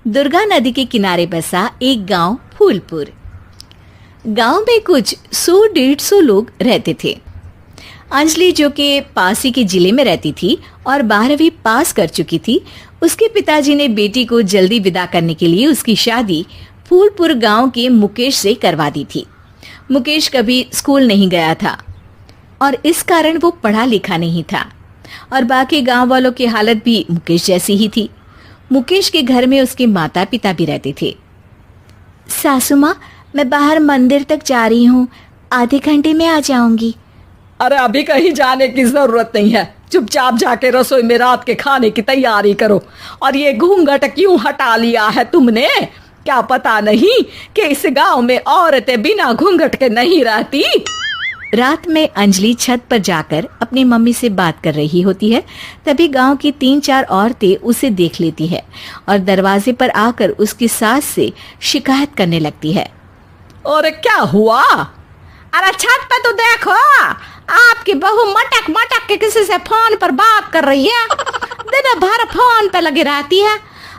दुर्गा नदी के किनारे बसा एक गांव फूलपुर। गांव में कुछ 100-150 लोग रहते थे। अंजलि, जो कि पास ही के जिले में रहती थी और 12वीं पास कर चुकी थी, उसके पिताजी ने बेटी को जल्दी विदा करने के लिए उसकी शादी फूलपुर गांव के मुकेश से करवा दी थी। मुकेश कभी स्कूल नहीं गया था और इस कारण वो पढ़ा लिखा नहीं था और बाकी गांव वालों की हालत भी मुकेश जैसी ही थी। मुकेश के घर में उसके माता पिता भी रहते थे। सासू माँ, मैं बाहर मंदिर तक जा रही हूँ, आधे घंटे में आ जाऊंगी। अरे अभी कहीं जाने की जरूरत नहीं है, चुपचाप जाके रसोई में रात के खाने की तैयारी करो। और ये घूंघट क्यों हटा लिया है तुमने? क्या पता नहीं कि इस गांव में औरतें बिना घूंघट के नहीं रहती? रात में अंजलि छत पर जाकर अपनी मम्मी से बात कर रही होती है। तभी गांव की 3-4 औरतें उसे देख लेती है और दरवाजे पर आकर उसकी सास से शिकायत करने लगती है। और क्या हुआ? अरे छत पे तो देखो, आपकी बहू मटक मटक के किसी से फोन पर बात कर रही है। दिन भर फोन पे लगी रहती है।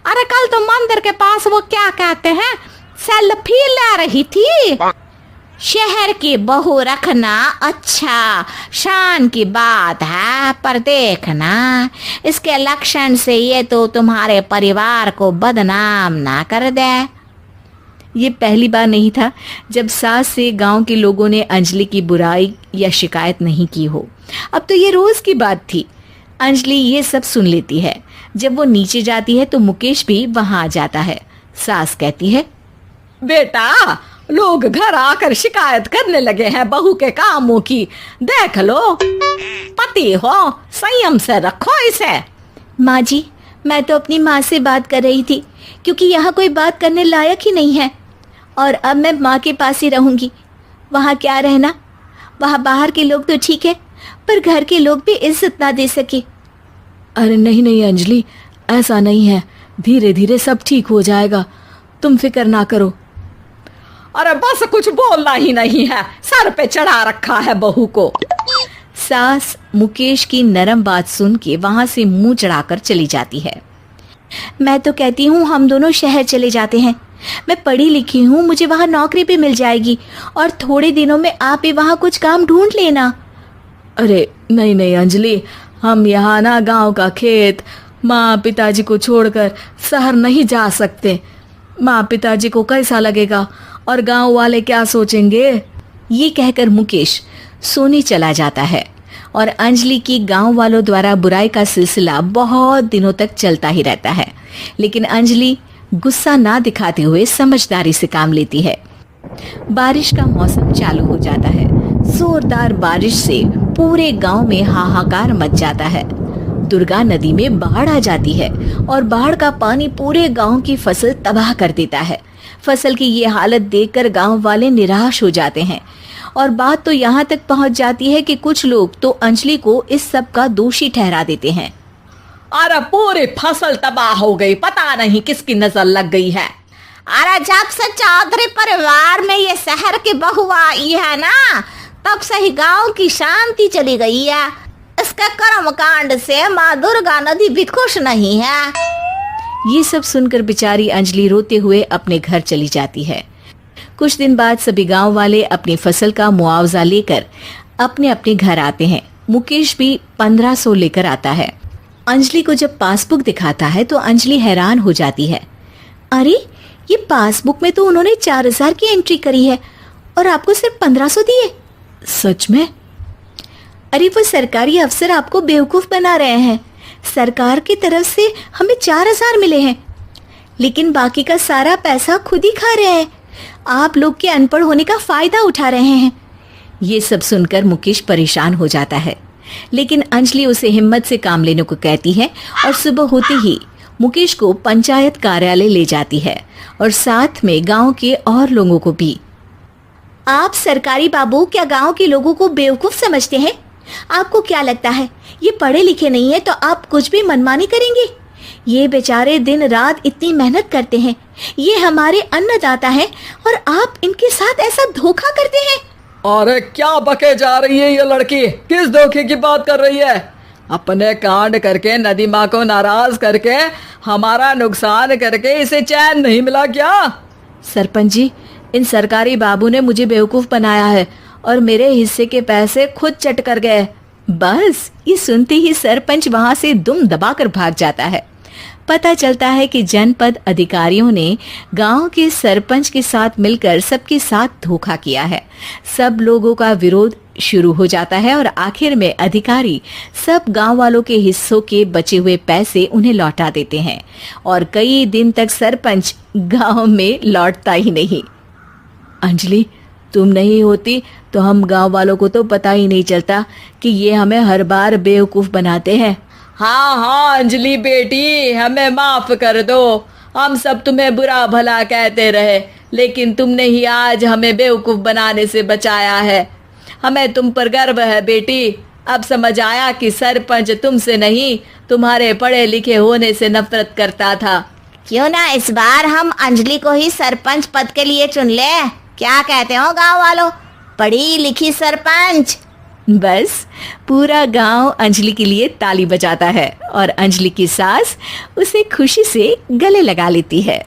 अरे कल तो मंदिर के पास वो क्या कहते हैं, सेल्फी ले रही थी। शहर की बहू रखना अच्छा शान की बात है, पर देखना इसके लक्षण से ये तो तुम्हारे परिवार को बदनाम ना कर दे। ये पहली बार नहीं था जब सास से गांव के लोगों ने अंजलि की बुराई या शिकायत नहीं की हो। अब तो ये रोज की बात थी। अंजलि ये सब सुन लेती है। जब वो नीचे जाती है तो मुकेश भी वहां आ जाता है। सास कहती है, बेटा, लोग घर आकर शिकायत करने लगे हैं बहू के कामों की। देख लो, पति हो, संयम से रखो इसे। माँ जी, मैं तो अपनी माँ से बात कर रही थी क्योंकि यहाँ कोई बात करने लायक ही नहीं है और अब मैं माँ के पास ही रहूंगी। वहाँ क्या रहना, वहाँ बाहर के लोग तो ठीक है पर घर के लोग भी इज्जत ना दे सके। अरे नहीं नहीं अंजलि, ऐसा नहीं है, धीरे धीरे सब ठीक हो जाएगा, तुम फिक्र ना करो। अरे बस कुछ बोलना ही नहीं है, सर पे चढ़ा रखा है बहू को। सास मुकेश की नरम बात सुन के वहां से मुंह चढ़ाकर चली जाती है। मैं तो कहती हूँ हम दोनों शहर चले जाते हैं। मैं पढ़ी लिखी हूँ, मुझे वहाँ नौकरी भी मिल जाएगी और थोड़े दिनों में आप भी वहाँ कुछ काम ढूंढ लेना। अरे नहीं नहीं अंजलि, हम यहाँ ना गांव का खेत, माँ पिताजी को छोड़कर शहर नहीं जा सकते। माँ पिताजी को कैसा लगेगा और गांव वाले क्या सोचेंगे? ये कहकर मुकेश सोने चला जाता है और अंजलि की गांव वालों द्वारा बुराई का सिलसिला बहुत दिनों तक चलता ही रहता है। लेकिन अंजलि गुस्सा ना दिखाते हुए समझदारी से काम लेती है। बारिश का मौसम चालू हो जाता है। जोरदार बारिश से पूरे गांव में हाहाकार मच जाता है। दुर्गा नदी में बाढ़ आ जाती है और बाढ़ का पानी पूरे गांव की फसल तबाह कर देता है। फसल की ये हालत देखकर गांव वाले निराश हो जाते हैं और बात तो यहाँ तक पहुँच जाती है कि कुछ लोग तो अंजलि को इस सब का दोषी ठहरा देते हैं। अरे पूरी फसल तबाह हो गई, पता नहीं किसकी नजर लग गई है। अरे जब से चौधरी परिवार में ये शहर की बहू आई है ना, तब से ही गांव की शांति चली गई है। इसके कर्म कांड से माँ दुर्गा नदी भी खुश नहीं है। ये सब सुनकर बेचारी अंजलि रोते हुए अपने घर चली जाती है। कुछ दिन बाद सभी गांव वाले अपनी फसल का मुआवजा लेकर अपने अपने घर आते हैं। मुकेश भी 1500 लेकर आता है। अंजलि को जब पासबुक दिखाता है तो अंजलि हैरान हो जाती है। अरे, ये पासबुक में तो उन्होंने 4000 की एंट्री करी है और आपको सिर्फ 1500 दिए। सच में? अरे वो सरकारी अफसर आपको बेवकूफ बना रहे हैं। सरकार की तरफ से हमें 4000 मिले हैं लेकिन बाकी का सारा पैसा खुद ही खा रहे हैं। आप लोग के अनपढ़ होने का फायदा उठा रहे हैं। ये सब सुनकर मुकेश परेशान हो जाता है लेकिन अंजलि उसे हिम्मत से काम लेने को कहती है और सुबह होते ही मुकेश को पंचायत कार्यालय ले जाती है और साथ में गांव के और लोगों को भी। आप सरकारी बाबू क्या गांव के लोगों को बेवकूफ समझते हैं? आपको क्या लगता है ये पढ़े लिखे नहीं है तो आप कुछ भी मनमानी करेंगे? ये बेचारे दिन रात इतनी मेहनत करते हैं, ये हमारे अन्नदाता हैं और आप इनके साथ ऐसा धोखा करते हैं। अरे क्या बके जा रही है ये लड़की, किस धोखे की बात कर रही है? अपने कांड करके नदी माँ को नाराज करके हमारा नुकसान करके इसे चैन नहीं मिला क्या? सरपंच जी, इन सरकारी बाबू ने मुझे बेवकूफ बनाया है और मेरे हिस्से के पैसे खुद चट कर गए। बस ये सुनते ही सरपंच वहां से दुम दबाकर भाग जाता है। पता चलता है कि जनपद अधिकारियों ने गांव के सरपंच के साथ मिलकर सबके साथ धोखा किया है। सब लोगों का विरोध शुरू हो जाता है और आखिर में अधिकारी सब गांव वालों के हिस्सों के बचे हुए पैसे उन्हें लौटा देते हैं और कई दिन तक सरपंच गांव में लौटता ही नहीं। अंजलि, तुम नहीं होती तो हम गांव वालों को तो पता ही नहीं चलता कि ये हमें हर बार बेवकूफ बनाते हैं। हाँ हाँ अंजलि बेटी, हमें माफ कर दो। हम सब तुम्हें बुरा भला कहते रहे, लेकिन तुमने ही आज हमें बेवकूफ बनाने से बचाया है। हमें तुम पर गर्व है बेटी। अब समझ आया कि सरपंच तुमसे नहीं, तुम्हारे पढ़े लिखे होने से नफरत करता था। क्यों ना इस बार हम अंजलि को ही सरपंच पद के लिए चुन ले? क्या कहते हो गांव वालों? पढ़ी लिखी सरपंच। बस पूरा गांव अंजलि के लिए ताली बजाता है और अंजलि की सास उसे खुशी से गले लगा लेती है।